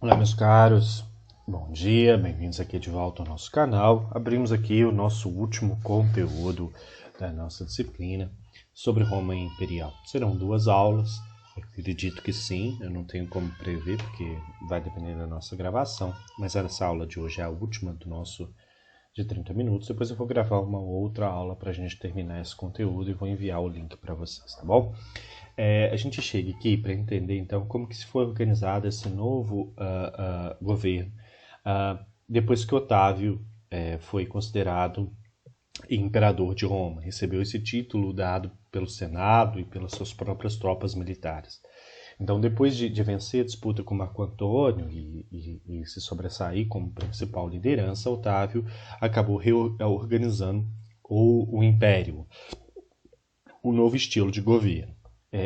Olá, meus caros, bom dia, bem-vindos aqui de volta ao nosso canal. Abrimos aqui o nosso último conteúdo da nossa disciplina sobre Roma Imperial. Serão 2 aulas, eu acredito que sim, eu não tenho como prever porque vai depender da nossa gravação, mas essa aula de hoje é a última do nosso de 30 minutos. Depois eu vou gravar uma outra aula para a gente terminar esse conteúdo e vou enviar o link para vocês, tá bom? A gente chega aqui para entender então como que se foi organizado esse novo governo depois que Otávio foi considerado imperador de Roma, recebeu esse título dado pelo Senado e pelas suas próprias tropas militares. Então, depois de vencer a disputa com Marco Antônio e se sobressair como principal liderança, Otávio acabou reorganizando o Império, o novo estilo de governo.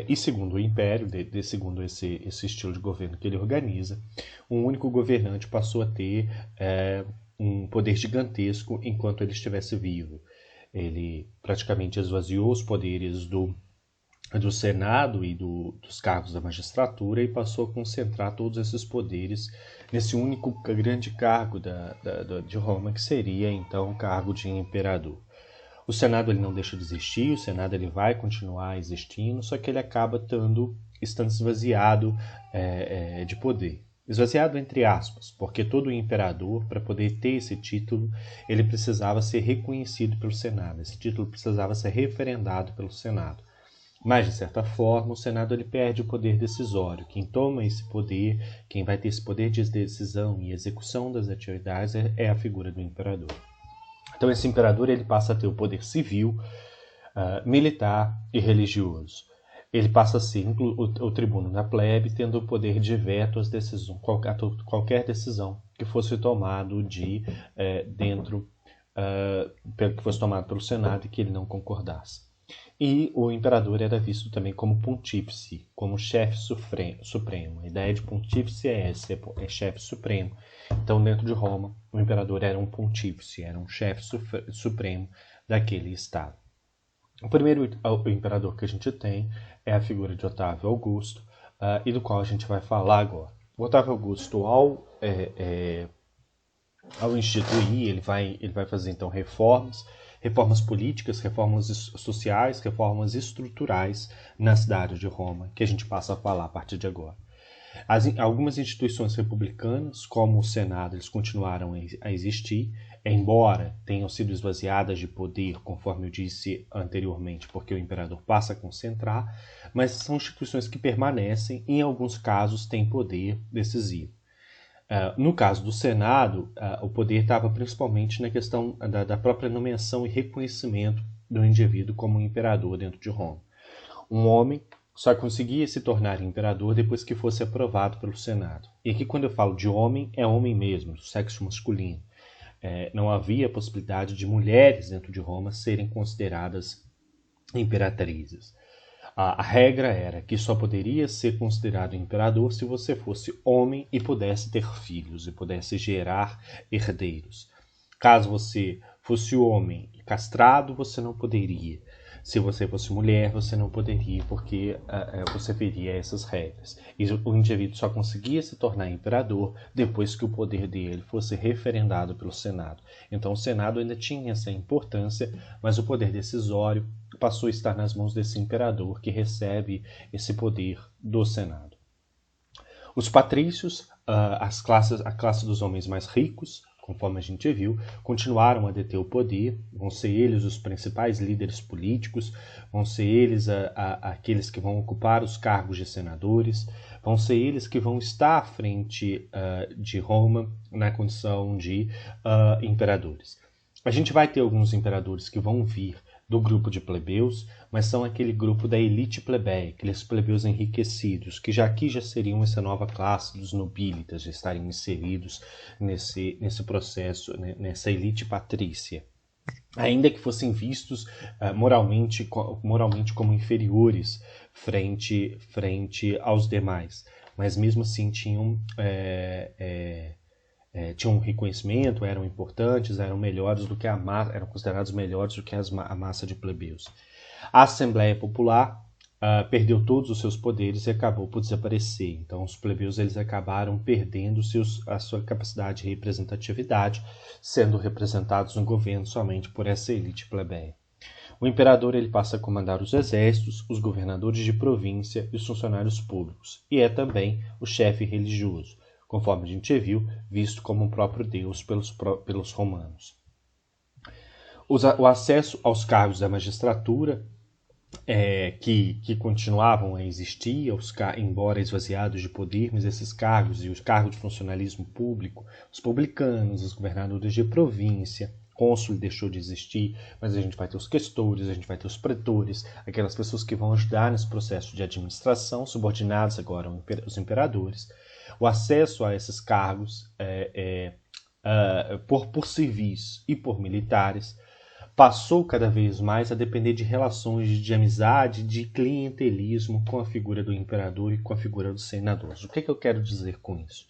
E segundo o Império, segundo esse estilo de governo que ele organiza, um único governante passou a ter um poder gigantesco enquanto ele estivesse vivo. Ele praticamente esvaziou os poderes do Senado e dos cargos da magistratura e passou a concentrar todos esses poderes nesse único grande cargo de Roma, que seria então o cargo de imperador. O Senado ele não deixa de existir, o Senado ele vai continuar existindo, só que ele acaba estando esvaziado de poder. Esvaziado entre aspas, porque todo imperador, para poder ter esse título, ele precisava ser reconhecido pelo Senado. Esse título precisava ser referendado pelo Senado. Mas, de certa forma, o Senado ele perde o poder decisório. Quem toma esse poder, quem vai ter esse poder de decisão e execução das atividades é a figura do imperador. Então, esse imperador ele passa a ter o poder civil, militar e religioso. Ele passa a ser o tribuno da plebe, tendo o poder de veto às decisões, qualquer decisão que fosse tomado que fosse tomado pelo Senado e que ele não concordasse. E o imperador era visto também como pontífice, como chefe supremo. A ideia de pontífice é essa, é chefe supremo. Então, dentro de Roma, o imperador era um pontífice, era um chefe supremo daquele estado. O primeiro imperador que a gente tem é a figura de Otávio Augusto, e do qual a gente vai falar agora. O Otávio Augusto, ao instituir, ele vai fazer então reformas políticas, reformas sociais, reformas estruturais na cidade de Roma, que a gente passa a falar a partir de agora. Algumas instituições republicanas, como o Senado, eles continuaram a existir, embora tenham sido esvaziadas de poder, conforme eu disse anteriormente, porque o imperador passa a concentrar, mas são instituições que permanecem e, em alguns casos, têm poder decisivo. No caso do Senado, o poder estava principalmente na questão da própria nomeação e reconhecimento do indivíduo como imperador dentro de Roma. Um homem só conseguia se tornar imperador depois que fosse aprovado pelo Senado. E aqui, quando eu falo de homem, é homem mesmo, do sexo masculino. Não havia possibilidade de mulheres dentro de Roma serem consideradas imperatrizes. A regra era que só poderia ser considerado imperador se você fosse homem e pudesse ter filhos e pudesse gerar herdeiros. Caso você fosse homem e castrado, você não poderia. Se você fosse mulher, você não poderia, porque você feria essas regras. E o indivíduo só conseguia se tornar imperador depois que o poder dele fosse referendado pelo Senado. Então o Senado ainda tinha essa importância, mas o poder decisório passou a estar nas mãos desse imperador que recebe esse poder do Senado. Os patrícios, a classe dos homens mais ricos, conforme a gente viu, continuaram a deter o poder, vão ser eles os principais líderes políticos, vão ser eles aqueles que vão ocupar os cargos de senadores, vão ser eles que vão estar à frente de Roma na condição de imperadores. A gente vai ter alguns imperadores que vão vir do grupo de plebeus, mas são aquele grupo da elite plebeia, aqueles plebeus enriquecidos, que aqui já seriam essa nova classe dos nobilitas, já estariam inseridos nesse processo, nessa elite patrícia. Ainda que fossem vistos moralmente como inferiores frente aos demais, mas mesmo assim tinham um reconhecimento, eram importantes, eram melhores do que eram considerados melhores do que a massa de plebeus. A Assembleia Popular perdeu todos os seus poderes e acabou por desaparecer. Então, os plebeus eles acabaram perdendo a sua capacidade de representatividade, sendo representados no governo somente por essa elite plebeia. O imperador ele passa a comandar os exércitos, os governadores de província e os funcionários públicos, e é também o chefe religioso, conforme a gente viu, visto como o próprio Deus pelos romanos. O acesso aos cargos da magistratura, que continuavam a existir, embora esvaziados de poder, mas esses cargos e os cargos de funcionalismo público, os publicanos, os governadores de província, cônsul deixou de existir, mas a gente vai ter os questores, a gente vai ter os pretores, aquelas pessoas que vão ajudar nesse processo de administração, subordinados agora aos imperadores. O acesso a esses cargos por civis e por militares passou cada vez mais a depender de relações de amizade, de clientelismo com a figura do imperador e com a figura dos senadores. O que eu quero dizer com isso?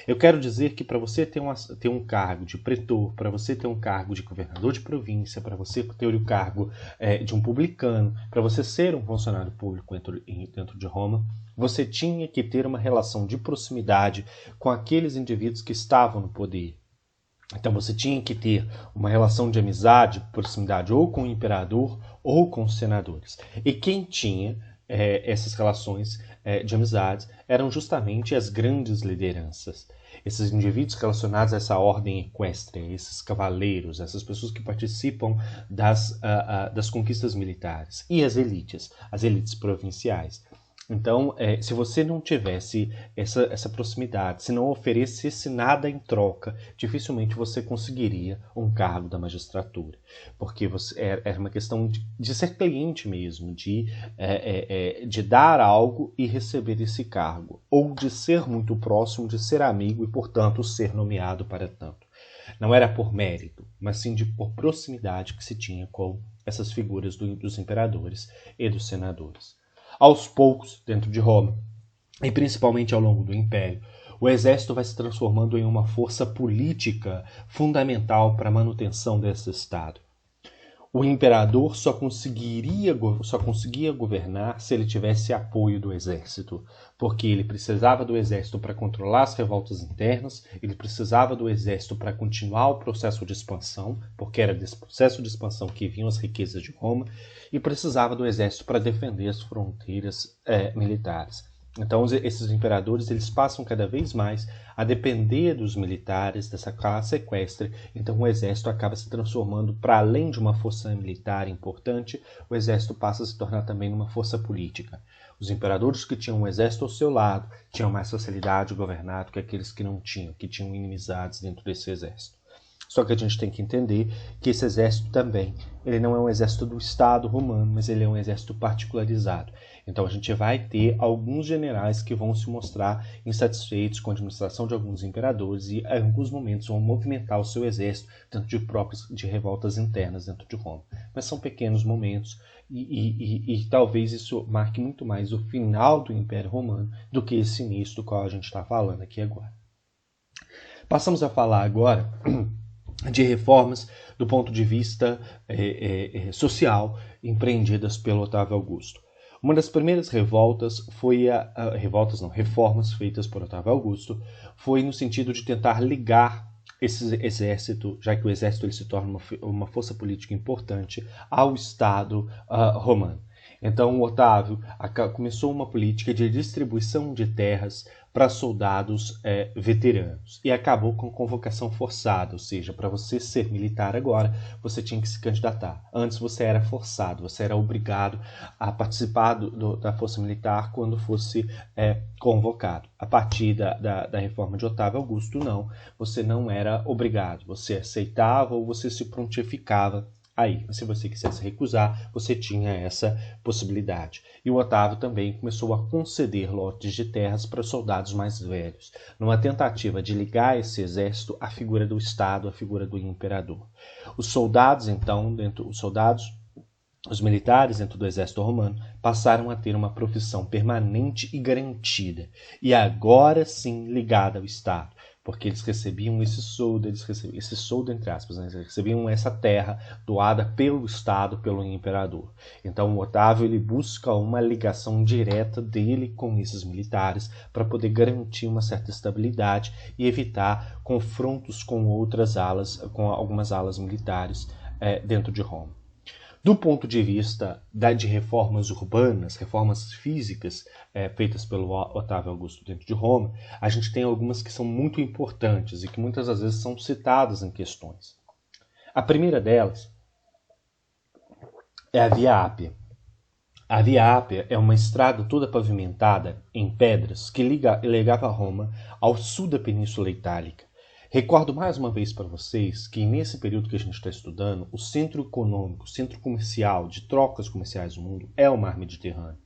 Eu quero dizer que para você ter um cargo de pretor, para você ter um cargo de governador de província, para você ter o cargo de um publicano, para você ser um funcionário público dentro de Roma, você tinha que ter uma relação de proximidade com aqueles indivíduos que estavam no poder. Então você tinha que ter uma relação de amizade, proximidade ou com o imperador ou com os senadores. E quem tinha essas relações de amizades eram justamente as grandes lideranças. Esses indivíduos relacionados a essa ordem equestre, esses cavaleiros, essas pessoas que participam das conquistas militares. E as elites provinciais. Então, se você não tivesse essa proximidade, se não oferecesse nada em troca, dificilmente você conseguiria um cargo da magistratura. Porque era uma questão de ser cliente mesmo, de dar algo e receber esse cargo. Ou de ser muito próximo, de ser amigo e, portanto, ser nomeado para tanto. Não era por mérito, mas sim por proximidade que se tinha com essas figuras dos imperadores e dos senadores. Aos poucos, dentro de Roma, e principalmente ao longo do Império, o exército vai se transformando em uma força política fundamental para a manutenção desse Estado. O imperador só conseguia governar se ele tivesse apoio do exército, porque ele precisava do exército para controlar as revoltas internas, ele precisava do exército para continuar o processo de expansão, porque era desse processo de expansão que vinham as riquezas de Roma, e precisava do exército para defender as fronteiras militares. Então, esses imperadores eles passam cada vez mais a depender dos militares, dessa classe equestre. Então, o exército acaba se transformando, para além de uma força militar importante, o exército passa a se tornar também uma força política. Os imperadores que tinham um exército ao seu lado tinham mais facilidade de governar do que aqueles que não tinham, que tinham inimizades dentro desse exército. Só que a gente tem que entender que esse exército também, ele não é um exército do Estado romano, mas ele é um exército particularizado. Então a gente vai ter alguns generais que vão se mostrar insatisfeitos com a administração de alguns imperadores e em alguns momentos vão movimentar o seu exército dentro de revoltas internas dentro de Roma. Mas são pequenos momentos e talvez isso marque muito mais o final do Império Romano do que esse início do qual a gente está falando aqui agora. Passamos a falar agora de reformas do ponto de vista social empreendidas pelo Otávio Augusto. Uma das primeiras reformas feitas por Otávio Augusto foi no sentido de tentar ligar esse exército, já que o exército ele se torna uma força política importante, ao Estado romano. Então, o Otávio começou uma política de distribuição de terras para soldados veteranos e acabou com convocação forçada, ou seja, para você ser militar agora, você tinha que se candidatar. Antes você era forçado, você era obrigado a participar da força militar quando fosse convocado. A partir da reforma de Otávio Augusto, não, você não era obrigado, você aceitava ou você se prontificava aí. Se você quisesse recusar, você tinha essa possibilidade. E o Otávio também começou a conceder lotes de terras para soldados mais velhos, numa tentativa de ligar esse exército à figura do Estado, à figura do imperador. Os soldados, então, os militares dentro do exército romano passaram a ter uma profissão permanente e garantida, e agora sim ligada ao Estado, porque eles recebiam esse soldo, entre aspas, né? Eles recebiam essa terra doada pelo Estado, pelo imperador. Então o Otávio ele busca uma ligação direta dele com esses militares para poder garantir uma certa estabilidade e evitar confrontos com outras alas, com algumas alas militares dentro de Roma. Do ponto de vista de reformas urbanas, reformas físicas feitas pelo Otávio Augusto dentro de Roma, a gente tem algumas que são muito importantes e que muitas das vezes são citadas em questões. A primeira delas é a Via Ápia. A Via Ápia é uma estrada toda pavimentada em pedras que ligava Roma ao sul da Península Itálica. Recordo mais uma vez para vocês que nesse período que a gente está estudando, o centro econômico, o centro comercial, de trocas comerciais do mundo é o Mar Mediterrâneo.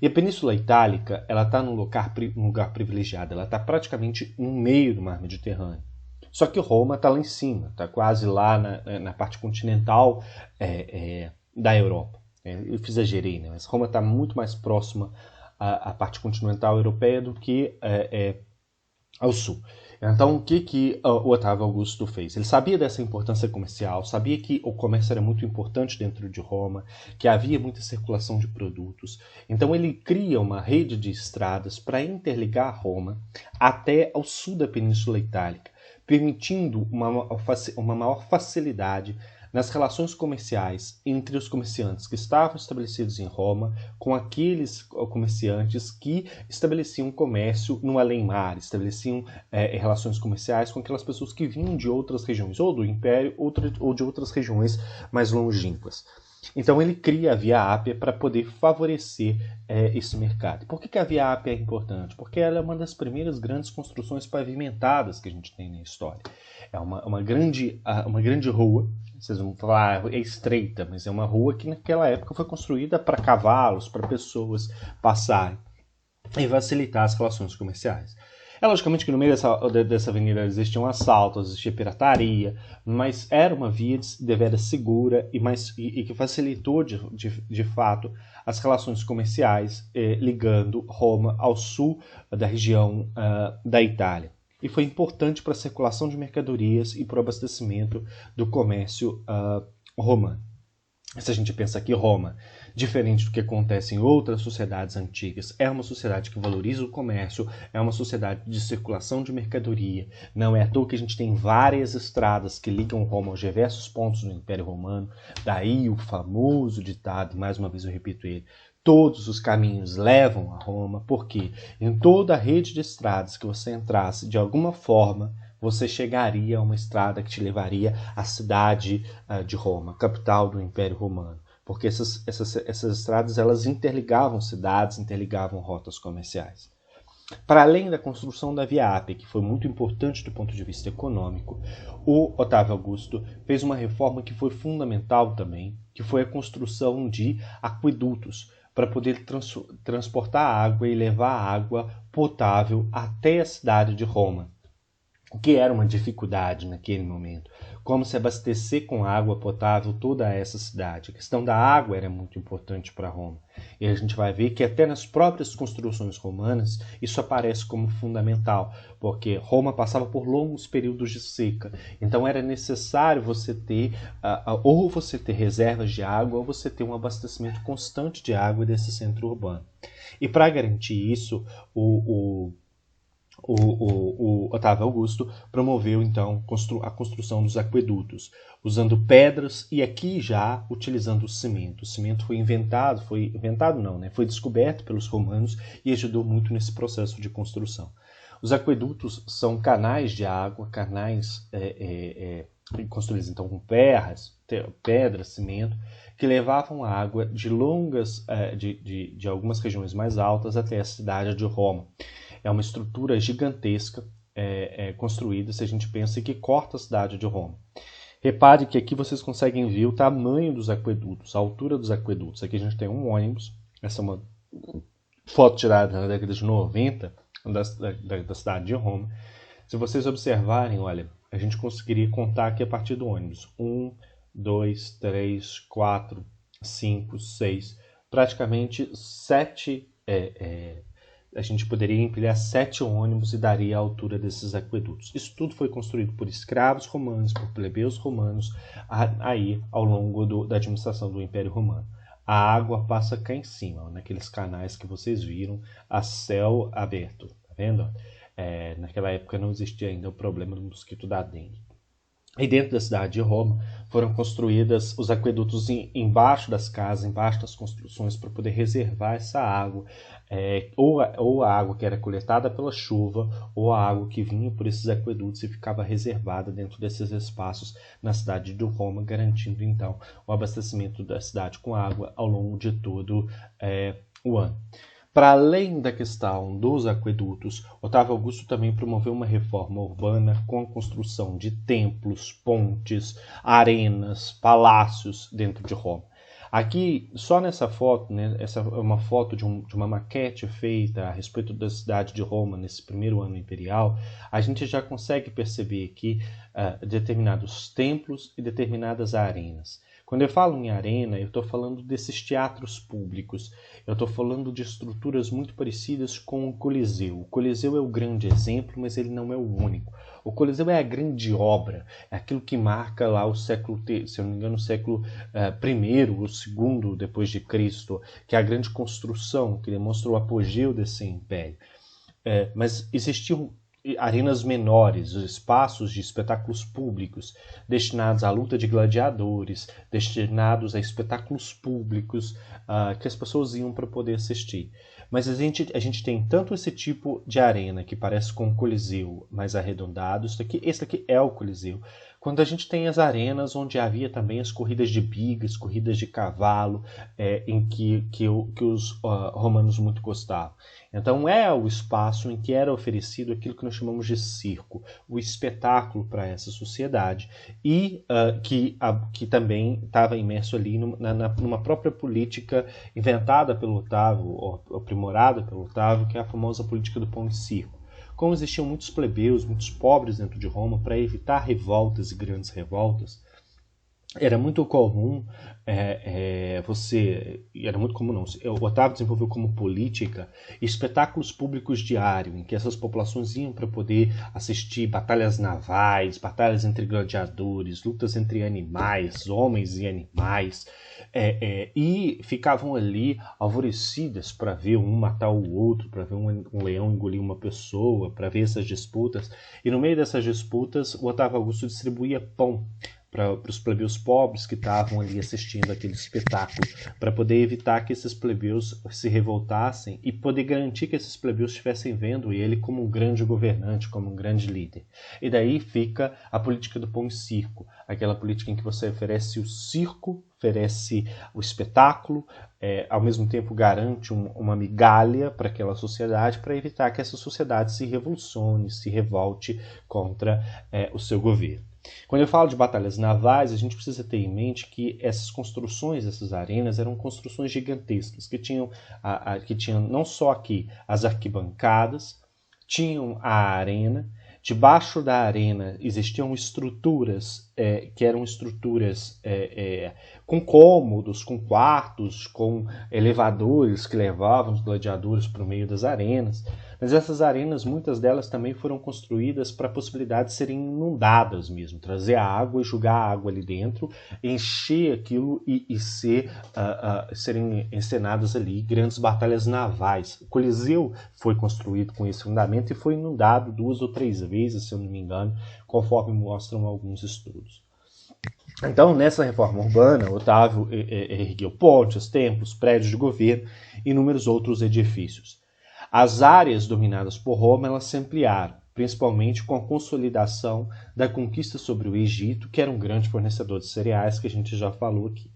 E a Península Itálica ela está num lugar privilegiado, ela está praticamente no meio do Mar Mediterrâneo. Só que Roma está lá em cima, está quase lá na parte continental da Europa. Eu exagerei, né? Mas Roma está muito mais próxima à parte continental europeia do que ao sul. Então, o que o Otávio Augusto fez? Ele sabia dessa importância comercial, sabia que o comércio era muito importante dentro de Roma, que havia muita circulação de produtos. Então, ele cria uma rede de estradas para interligar Roma até ao sul da Península Itálica, permitindo uma maior facilidade nas relações comerciais entre os comerciantes que estavam estabelecidos em Roma com aqueles comerciantes que estabeleciam comércio no além-mar, estabeleciam relações comerciais com aquelas pessoas que vinham de outras regiões, ou do Império, ou de outras regiões mais longínquas. Então ele cria a Via Ápia para poder favorecer esse mercado. Por que a Via Ápia é importante? Porque ela é uma das primeiras grandes construções pavimentadas que a gente tem na história. É uma grande rua. Vocês vão falar, é estreita, mas é uma rua que naquela época foi construída para cavalos, para pessoas passarem e facilitar as relações comerciais. É logicamente que no meio dessa avenida existiam assaltos, existia pirataria, mas era uma via deveras segura e que facilitou de fato as relações comerciais ligando Roma ao sul da região da Itália. E foi importante para a circulação de mercadorias e para o abastecimento do comércio romano. Se a gente pensa que Roma, diferente do que acontece em outras sociedades antigas, é uma sociedade que valoriza o comércio, é uma sociedade de circulação de mercadoria. Não é à toa que a gente tem várias estradas que ligam Roma aos diversos pontos do Império Romano. Daí o famoso ditado, mais uma vez eu repito ele, todos os caminhos levam a Roma, porque em toda a rede de estradas que você entrasse, de alguma forma, você chegaria a uma estrada que te levaria à cidade de Roma, capital do Império Romano. Porque essas estradas elas interligavam cidades, interligavam rotas comerciais. Para além da construção da Via Ápia, que foi muito importante do ponto de vista econômico, o Otávio Augusto fez uma reforma que foi fundamental também, que foi a construção de aquedutos, para poder transportar água e levar água potável até a cidade de Roma, o que era uma dificuldade naquele momento. Como se abastecer com água potável toda essa cidade. A questão da água era muito importante para Roma. E a gente vai ver que até nas próprias construções romanas isso aparece como fundamental, porque Roma passava por longos períodos de seca. Então era necessário você ter ou você ter reservas de água ou você ter um abastecimento constante de água desse centro urbano. E para garantir isso, o Otávio Augusto promoveu então a construção dos aquedutos, usando pedras e aqui já utilizando o cimento. O cimento foi descoberto pelos romanos e ajudou muito nesse processo de construção. Os aquedutos são canais de água, canais construídos então com pedras, cimento, que levavam água de algumas regiões mais altas até a cidade de Roma. É uma estrutura gigantesca construída, se a gente pensa, que corta a cidade de Roma. Repare que aqui vocês conseguem ver o tamanho dos aquedutos, a altura dos aquedutos. Aqui a gente tem um ônibus, essa é uma foto tirada na década de 90 da cidade de Roma. Se vocês observarem, olha, a gente conseguiria contar aqui a partir do ônibus. 1, 2, 3, 4, 5, 6, praticamente 7 a gente poderia empilhar 7 ônibus e daria a altura desses aquedutos. Isso tudo foi construído por escravos romanos, por plebeus romanos, aí ao longo da administração do Império Romano. A água passa cá em cima, naqueles canais que vocês viram, a céu aberto, tá vendo? Naquela época não existia ainda o problema do mosquito da dengue. E dentro da cidade de Roma foram construídos os aquedutos embaixo das casas, embaixo das construções, para poder reservar essa água, ou a água que era coletada pela chuva, ou a água que vinha por esses aquedutos e ficava reservada dentro desses espaços na cidade de Roma, garantindo então o abastecimento da cidade com água ao longo de todo o ano. Para além da questão dos aquedutos, Otávio Augusto também promoveu uma reforma urbana com a construção de templos, pontes, arenas, palácios dentro de Roma. Aqui, só nessa foto, né, essa é uma foto de uma maquete feita a respeito da cidade de Roma nesse primeiro ano imperial, a gente já consegue perceber aqui determinados templos e determinadas arenas. Quando eu falo em arena, eu estou falando desses teatros públicos. Eu estou falando de estruturas muito parecidas com o Coliseu. O Coliseu é o grande exemplo, mas ele não é o único. O Coliseu é a grande obra, é aquilo que marca lá o século, se eu não me engano, o século I ou II depois de Cristo, que é a grande construção que demonstra o apogeu desse império. Mas existiam arenas menores, espaços de espetáculos públicos, destinados à luta de gladiadores, destinados a espetáculos públicos que as pessoas iam para poder assistir. Mas a gente tem tanto esse tipo de arena que parece com um coliseu mais arredondado, esse aqui é o Coliseu, quando a gente tem as arenas onde havia também as corridas de bigas, corridas de cavalo, em que os romanos muito gostavam. Então é o espaço em que era oferecido aquilo que nós chamamos de circo, o espetáculo para essa sociedade, e que também estava imerso ali numa própria política inventada pelo Otávio, ou aprimorada pelo Otávio, que é a famosa política do pão e circo. Como existiam muitos plebeus, muitos pobres dentro de Roma, para evitar revoltas e grandes revoltas, era muito comum o Otávio desenvolveu como política espetáculos públicos diários, em que essas populações iam para poder assistir batalhas navais, batalhas entre gladiadores, lutas entre animais, homens e animais, e ficavam ali alvorecidas para ver um matar o outro, para ver um leão engolir uma pessoa, para ver essas disputas. E no meio dessas disputas, o Otávio Augusto distribuía pão para os plebeus pobres que estavam ali assistindo aquele espetáculo, para poder evitar que esses plebeus se revoltassem e poder garantir que esses plebeus estivessem vendo ele como um grande governante, como um grande líder. E daí fica a política do pão e circo, aquela política em que você oferece o circo, oferece o espetáculo, ao mesmo tempo garante uma migalha para aquela sociedade, para evitar que essa sociedade se revolucione, se revolte contra o seu governo. Quando eu falo de batalhas navais, a gente precisa ter em mente que essas construções, essas arenas, eram construções gigantescas, que tinham não só aqui as arquibancadas, tinham a arena, debaixo da arena existiam estruturas que eram estruturas com cômodos, com quartos, com elevadores que levavam os gladiadores para o meio das arenas. Mas essas arenas, muitas delas também foram construídas para a possibilidade de serem inundadas mesmo, trazer a água e jogar a água ali dentro, encher aquilo e serem encenadas ali grandes batalhas navais. O Coliseu foi construído com esse fundamento e foi inundado 2 ou 3 vezes, se eu não me engano, conforme mostram alguns estudos. Então, nessa reforma urbana, Otávio ergueu pontes, templos, prédios de governo e inúmeros outros edifícios. As áreas dominadas por Roma elas se ampliaram, principalmente com a consolidação da conquista sobre o Egito, que era um grande fornecedor de cereais, que a gente já falou aqui.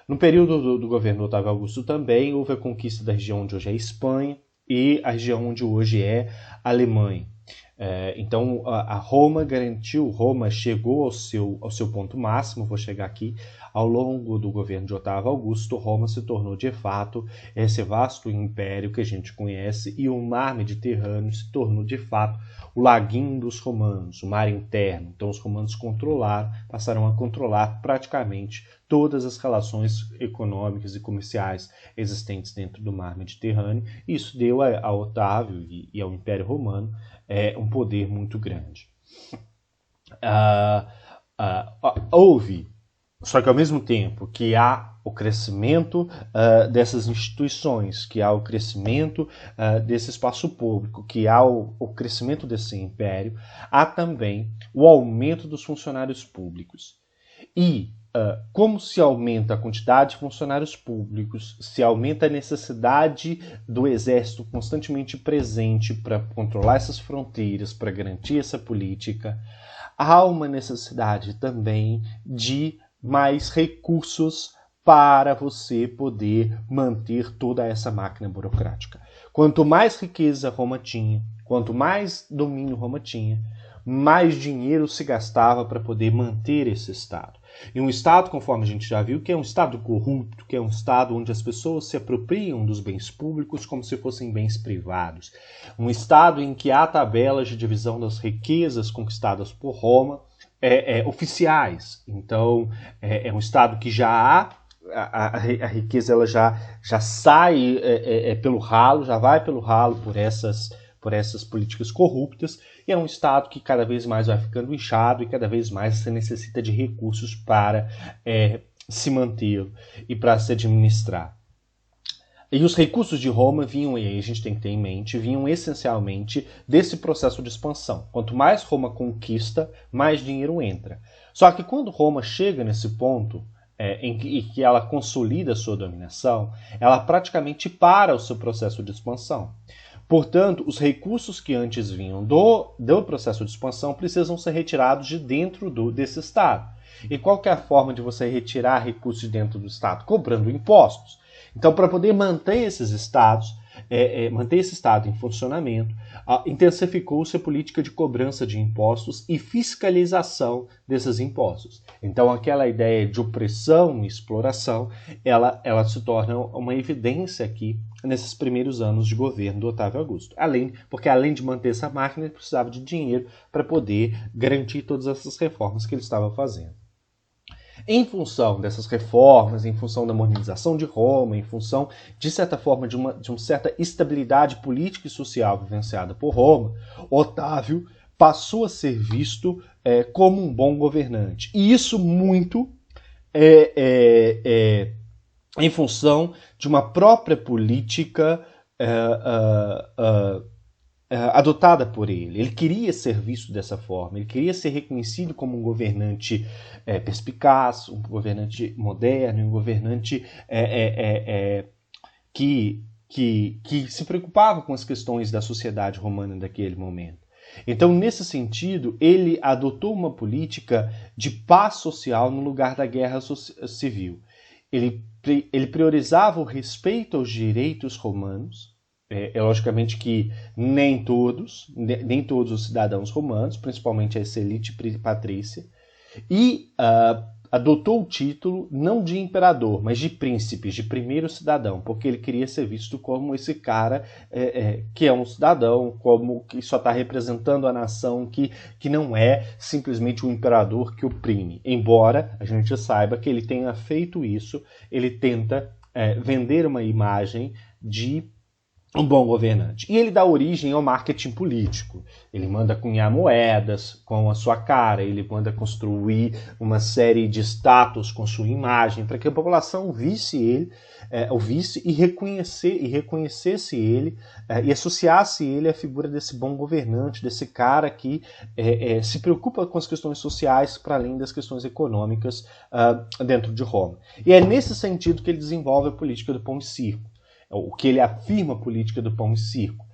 No período do governo Otávio Augusto também houve a conquista da região onde hoje é a Espanha e a região onde hoje é a Alemanha. Então, a Roma garantiu, Roma chegou ao seu ponto máximo, vou chegar aqui, ao longo do governo de Otávio Augusto. Roma se tornou, de fato, esse vasto império que a gente conhece, e o mar Mediterrâneo se tornou, de fato, o laguinho dos romanos, o mar interno. Então, os romanos passaram a controlar praticamente todas as relações econômicas e comerciais existentes dentro do mar Mediterrâneo. Isso deu a Otávio e ao Império Romano um poder muito grande. Houve, só que ao mesmo tempo que há o crescimento dessas instituições, que há o crescimento desse espaço público, que há o crescimento desse império, há também o aumento dos funcionários públicos. E como se aumenta a quantidade de funcionários públicos, se aumenta a necessidade do exército constantemente presente para controlar essas fronteiras, para garantir essa política, há uma necessidade também de mais recursos para você poder manter toda essa máquina burocrática. Quanto mais riqueza Roma tinha, quanto mais domínio Roma tinha, mais dinheiro se gastava para poder manter esse Estado. E um Estado, conforme a gente já viu, que é um Estado corrupto, que é um Estado onde as pessoas se apropriam dos bens públicos como se fossem bens privados. Um Estado em que há tabelas de divisão das riquezas conquistadas por Roma oficiais. Então, é um Estado que já há a riqueza, ela já sai pelo ralo, já vai pelo ralo por essas políticas corruptas, e é um Estado que cada vez mais vai ficando inchado e cada vez mais você necessita de recursos para se manter e para se administrar. E os recursos de Roma vinham, e aí a gente tem que ter em mente, vinham essencialmente desse processo de expansão. Quanto mais Roma conquista, mais dinheiro entra. Só que quando Roma chega nesse ponto em que ela consolida a sua dominação, ela praticamente para o seu processo de expansão. Portanto, os recursos que antes vinham do processo de expansão precisam ser retirados de dentro desse Estado. E qual que é a forma de você retirar recursos de dentro do Estado? Cobrando impostos. Então, para poder manter esses estados, manter esse Estado em funcionamento, intensificou-se a política de cobrança de impostos e fiscalização desses impostos. Então, aquela ideia de opressão e exploração, ela se torna uma evidência aqui nesses primeiros anos de governo do Otávio Augusto. Porque além de manter essa máquina, ele precisava de dinheiro para poder garantir todas essas reformas que ele estava fazendo. Em função dessas reformas, em função da modernização de Roma, em função, de certa forma, de uma certa estabilidade política e social vivenciada por Roma, Otávio passou a ser visto como um bom governante. E isso muito em função de uma própria política adotada por ele. Ele queria ser visto dessa forma, ele queria ser reconhecido como um governante perspicaz, um governante moderno, um governante que se preocupava com as questões da sociedade romana daquele momento. Então, nesse sentido, ele adotou uma política de paz social no lugar da guerra civil. Ele priorizava o respeito aos direitos romanos. Logicamente que nem todos os cidadãos romanos, principalmente essa elite patrícia, e adotou o título não de imperador, mas de príncipe, de primeiro cidadão, porque ele queria ser visto como esse cara que é um cidadão, como que só está representando a nação, que não é simplesmente um imperador que oprime. Embora a gente saiba que ele tenha feito isso, ele tenta vender uma imagem de um bom governante. E ele dá origem ao marketing político. Ele manda cunhar moedas com a sua cara, ele manda construir uma série de estátuas com sua imagem, para que a população visse ele, ouvisse e reconhecesse ele e associasse ele à figura desse bom governante, desse cara que se preocupa com as questões sociais para além das questões econômicas dentro de Roma. E é nesse sentido que ele desenvolve a política do pão e circo, o que ele afirma a política do pão e circo.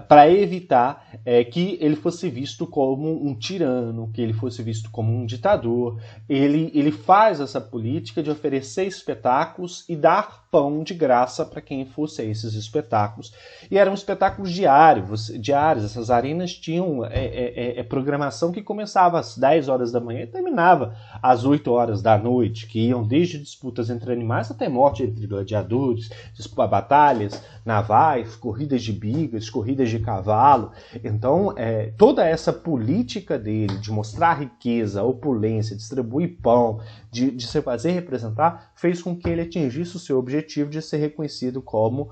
para evitar que ele fosse visto como um tirano, que ele fosse visto como um ditador. Ele faz essa política de oferecer espetáculos e dar pão de graça para quem fosse a esses espetáculos. E eram espetáculos diários. Essas arenas tinham programação que começava às 10 horas da manhã e terminava às 8 horas da noite, que iam desde disputas entre animais até morte entre gladiadores, batalhas navais, corridas de bigas, corridas de cavalo. Então, toda essa política dele de mostrar riqueza, opulência, distribuir pão, de se fazer representar, fez com que ele atingisse o seu objetivo de ser reconhecido como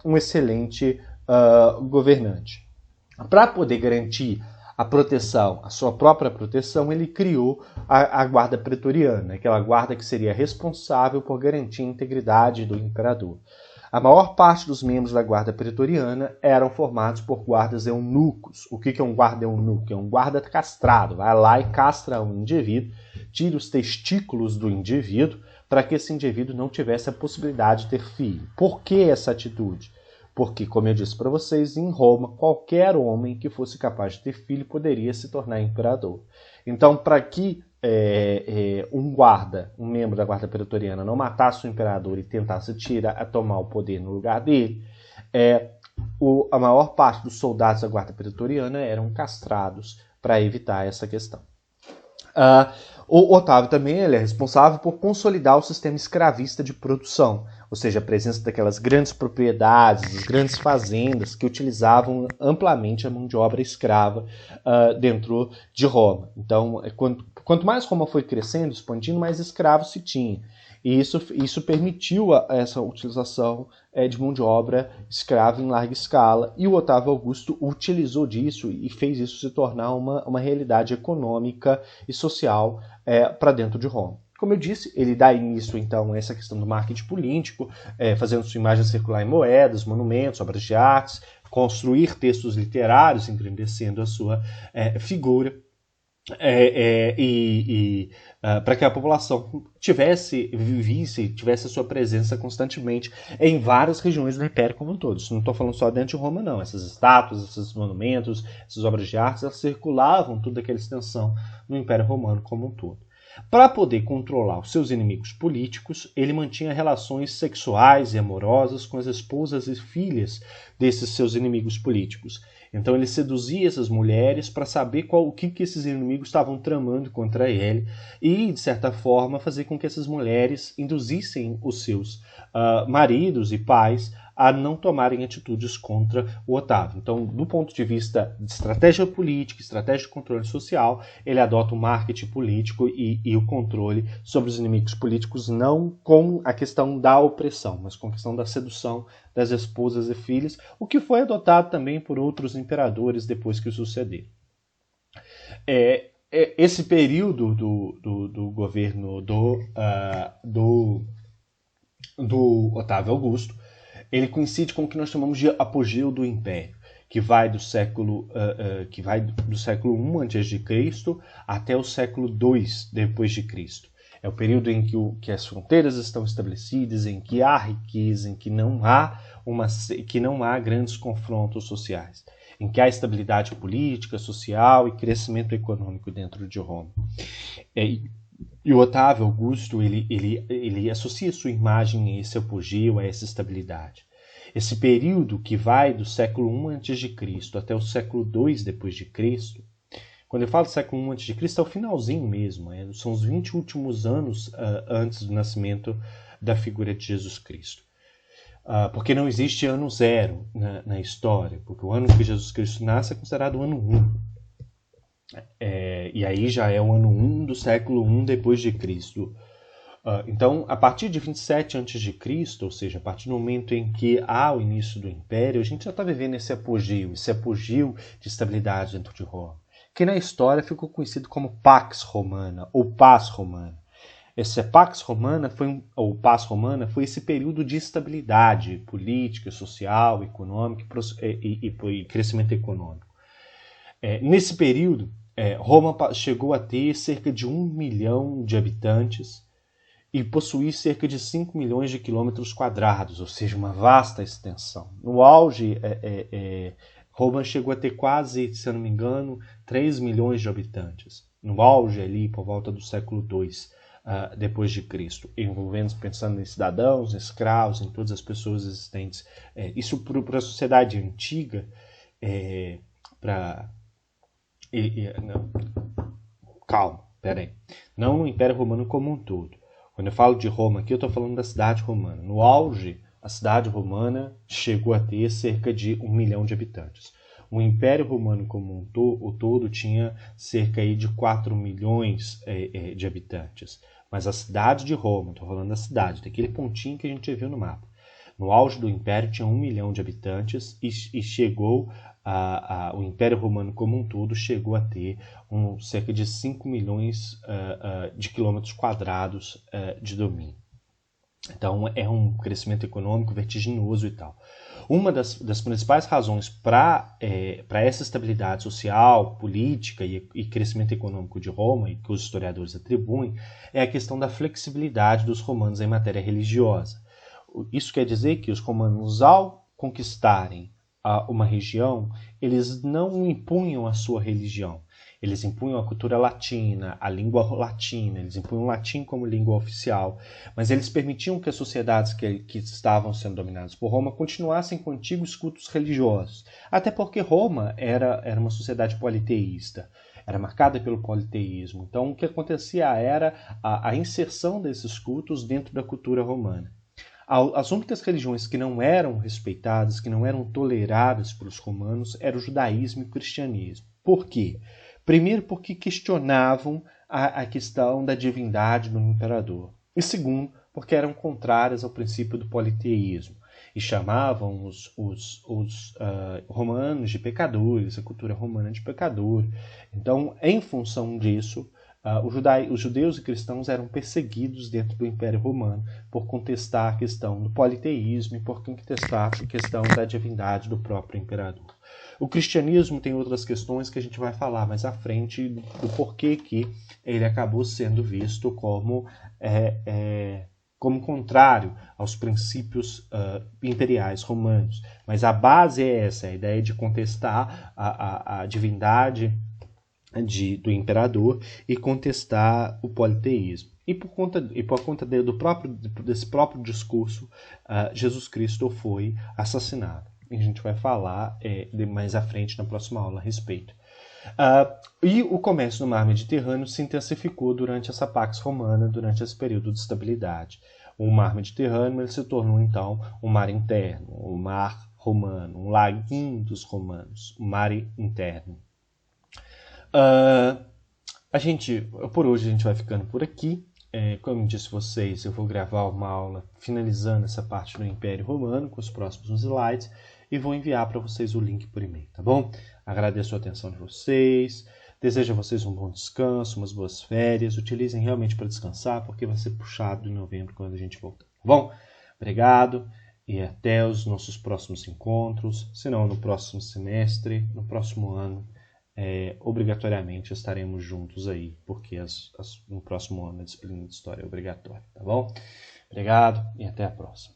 um excelente governante. Para poder garantir a proteção, a sua própria proteção, ele criou a guarda pretoriana, aquela guarda que seria responsável por garantir a integridade do imperador. A maior parte dos membros da guarda pretoriana eram formados por guardas eunucos. O que é um guarda eunuco? É um guarda castrado. Vai lá e castra um indivíduo, tira os testículos do indivíduo para que esse indivíduo não tivesse a possibilidade de ter filho. Por que essa atitude? Porque, como eu disse para vocês, em Roma, qualquer homem que fosse capaz de ter filho poderia se tornar imperador. Então, para que um membro da guarda pretoriana, não matasse o imperador e tentasse tomar o poder no lugar dele, a maior parte dos soldados da guarda pretoriana eram castrados para evitar essa questão. O Otávio também ele é responsável por consolidar o sistema escravista de produção, ou seja, a presença daquelas grandes propriedades, as grandes fazendas que utilizavam amplamente a mão de obra escrava dentro de Roma. Então, quanto mais Roma foi crescendo, expandindo, mais escravos se tinha. E isso permitiu essa utilização de mão de obra escrava em larga escala. E o Otávio Augusto utilizou disso e fez isso se tornar uma realidade econômica e social para dentro de Roma. Como eu disse, ele dá início, então, a essa questão do marketing político, fazendo sua imagem circular em moedas, monumentos, obras de artes, construir textos literários, engrandecendo a sua figura. Para que a população tivesse a sua presença constantemente em várias regiões do Império como um todo. Isso não estou falando só dentro de Roma, não. Essas estátuas, esses monumentos, essas obras de arte, elas circulavam toda aquela extensão no Império Romano como um todo. Para poder controlar os seus inimigos políticos, ele mantinha relações sexuais e amorosas com as esposas e filhas desses seus inimigos políticos. Então ele seduzia essas mulheres para saber o que esses inimigos estavam tramando contra ele e, de certa forma, fazer com que essas mulheres induzissem os seus maridos e pais a não tomarem atitudes contra o Otávio. Então, do ponto de vista de estratégia política, estratégia de controle social, ele adota o marketing político e o controle sobre os inimigos políticos, não com a questão da opressão, mas com a questão da sedução das esposas e filhas, o que foi adotado também por outros imperadores depois que o sucederam. Esse período do governo do Otávio Augusto, ele coincide com o que nós chamamos de apogeu do Império, que vai do século I a.C. até o século II depois de Cristo. É o período em que as fronteiras estão estabelecidas, em que há riqueza, em que não há grandes confrontos sociais, em que há estabilidade política, social e crescimento econômico dentro de Roma. E o Otávio Augusto ele associa sua imagem a esse apogeu, a essa estabilidade. Esse período que vai do século I a.C. até o século II depois de Cristo, quando eu falo século I a.C., é o finalzinho mesmo, são os 20 últimos anos antes do nascimento da figura de Jesus Cristo. Porque não existe ano zero na história, porque o ano que Jesus Cristo nasce é considerado o ano 1. E aí já é o ano 1 do século I depois de Cristo. Então, a partir de 27 a.C., ou seja, a partir do momento em que há o início do Império, a gente já está vivendo esse apogeu de estabilidade dentro de Roma, que na história ficou conhecido como Pax Romana, ou Paz Romana. Essa Pax Romana ou Paz Romana foi esse período de estabilidade política, social, econômica e crescimento econômico. Nesse período, Roma chegou a ter cerca de 1 milhão de habitantes e possuía cerca de 5 milhões de quilômetros quadrados, ou seja, uma vasta extensão. No auge, Roma chegou a ter quase, se eu não me engano, 3 milhões de habitantes. No auge, ali, por volta do século II, depois de Cristo, envolvendo, pensando em cidadãos, em escravos, em todas as pessoas existentes. Isso para a sociedade antiga, calma, peraí. Não no Império Romano como um todo. Quando eu falo de Roma aqui, eu estou falando da cidade romana. No auge, a cidade romana chegou a ter cerca de 1 milhão de habitantes. O Império Romano como um todo tinha cerca aí de 4 milhões de habitantes. Mas a cidade de Roma, estou falando da cidade, daquele pontinho que a gente viu no mapa. No auge do Império tinha 1 milhão de habitantes e chegou o Império Romano como um todo chegou a ter cerca de 5 milhões de quilômetros quadrados de domínio. Então é um crescimento econômico vertiginoso e tal. Uma das principais razões para essa estabilidade social, política e crescimento econômico de Roma, e que os historiadores atribuem, é a questão da flexibilidade dos romanos em matéria religiosa. Isso quer dizer que os romanos, ao conquistarem uma região, eles não impunham a sua religião. Eles impunham a cultura latina, a língua latina, eles impunham o latim como língua oficial, mas eles permitiam que as sociedades que estavam sendo dominadas por Roma continuassem com antigos cultos religiosos, até porque Roma era uma sociedade politeísta, era marcada pelo politeísmo. Então, o que acontecia era a inserção desses cultos dentro da cultura romana. As únicas religiões que não eram respeitadas, que não eram toleradas pelos romanos, era o judaísmo e o cristianismo. Por quê? Primeiro, porque questionavam a questão da divindade do imperador. E segundo, porque eram contrárias ao princípio do politeísmo e chamavam os romanos de pecadores, a cultura romana de pecador. Então, em função disso, os judeus e cristãos eram perseguidos dentro do Império Romano por contestar a questão do politeísmo e por contestar a questão da divindade do próprio imperador. O cristianismo tem outras questões que a gente vai falar mais à frente do porquê que ele acabou sendo visto como contrário aos princípios imperiais romanos. Mas a base é essa, a ideia de contestar a divindade do imperador e contestar o politeísmo. E por conta desse próprio discurso, Jesus Cristo foi assassinado. E a gente vai falar mais à frente na próxima aula a respeito. E o comércio no mar Mediterrâneo se intensificou durante essa Pax Romana, durante esse período de estabilidade. O mar Mediterrâneo ele se tornou, então, um mar interno, o mar romano, um laguinho dos romanos, um mar interno. Por hoje a gente vai ficando por aqui. Como eu disse a vocês, eu vou gravar uma aula finalizando essa parte do Império Romano com os próximos slides e vou enviar para vocês o link por e-mail, tá bom? Agradeço a atenção de vocês, desejo a vocês um bom descanso, umas boas férias, utilizem realmente para descansar porque vai ser puxado em novembro quando a gente voltar, tá bom? Obrigado e até os nossos próximos encontros, se não no próximo semestre, no próximo ano. Obrigatoriamente estaremos juntos aí, porque no próximo ano a disciplina de história é obrigatória, tá bom? Obrigado e até a próxima.